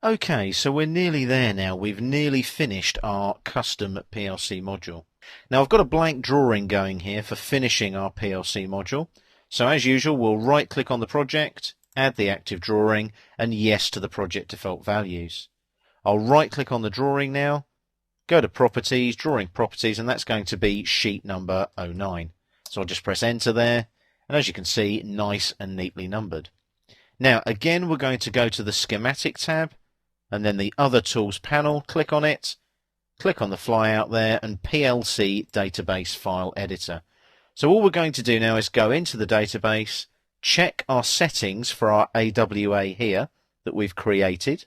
Okay, so we're nearly there now. We've nearly finished our custom PLC module. Now I've got a blank drawing going here for finishing our PLC module. So as usual, we'll right click on the project, add the active drawing, and yes to the project default values. I'll right click on the drawing now, go to properties, drawing properties, and that's going to be sheet number 09. So I'll just press enter there, and as you can see, nice and neatly numbered. Now again, we're going to go to the schematic tab, and then the other tools panel, click on it, click on the flyout there, and PLC database file editor. So all we're going to do now is go into the database, check our settings for our AWA here that we've created.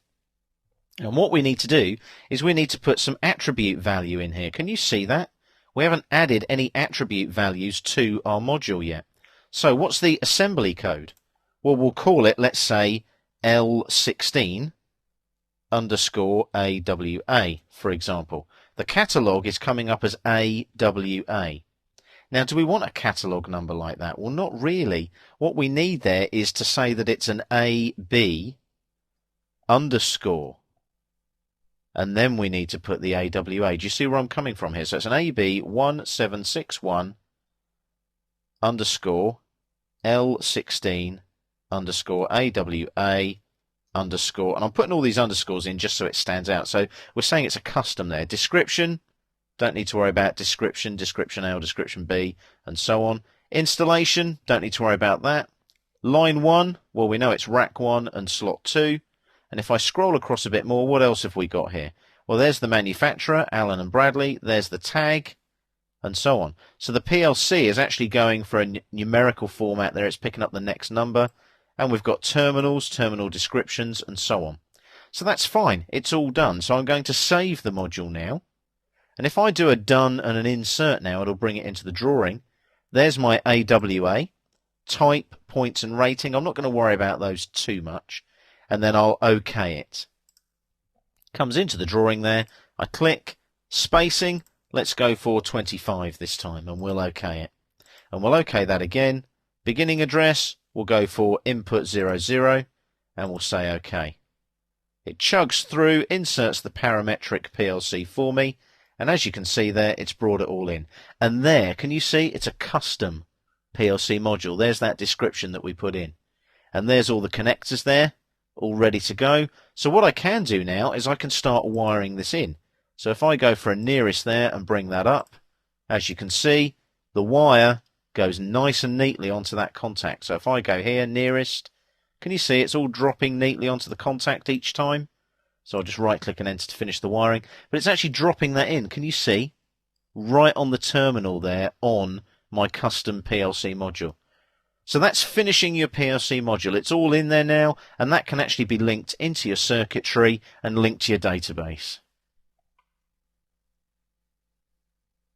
And what we need to do is we need to put some attribute value in here. Can you see that? We haven't added any attribute values to our module yet. So what's the assembly code? Well, we'll call it, let's say, L16 underscore AWA, for example. The catalogue is coming up as AWA. Now, do we want a catalogue number like that? Well, not really. What we need there is to say that it's an AB underscore, and then we need to put the AWA. Do you see where I'm coming from here? So it's an AB 1761 underscore L16 underscore AWA underscore, and I'm putting all these underscores in just so it stands out. So we're saying it's a custom there. Description, don't need to worry about description, description L, description B, and so on. Installation, don't need to worry about that. Line 1, well, we know it's rack 1 and slot 2. And if I scroll across a bit more, what else have we got here? Well, there's the manufacturer, Allen and Bradley, there's the tag, and so on. So the PLC is actually going for a numerical format there. It's picking up the next number. And we've got terminals, terminal descriptions, and so on. So that's fine. It's all done. So I'm going to save the module now. And if I do a done and an insert now, it'll bring it into the drawing. There's my AWA, type, points, and rating. I'm not going to worry about those too much. And then I'll OK it. Comes into the drawing there. I click, spacing. Let's go for 25 this time, and we'll OK it. And we'll OK that again. Beginning address. We'll go for input 00 and we'll say OK. It chugs through, inserts the parametric PLC for me, and as you can see there, it's brought it all in. And there, can you see, it's a custom PLC module. There's that description that we put in. And there's all the connectors there, all ready to go. So what I can do now is I can start wiring this in. So if I go for a nearest there and bring that up, as you can see, the wire goes nice and neatly onto that contact. So if I go here, nearest, can you see it's all dropping neatly onto the contact each time? So I'll just right click and enter to finish the wiring. But it's actually dropping that in, can you see? Right on the terminal there on my custom PLC module. So that's finishing your PLC module. It's all in there now, and that can actually be linked into your circuitry and linked to your database.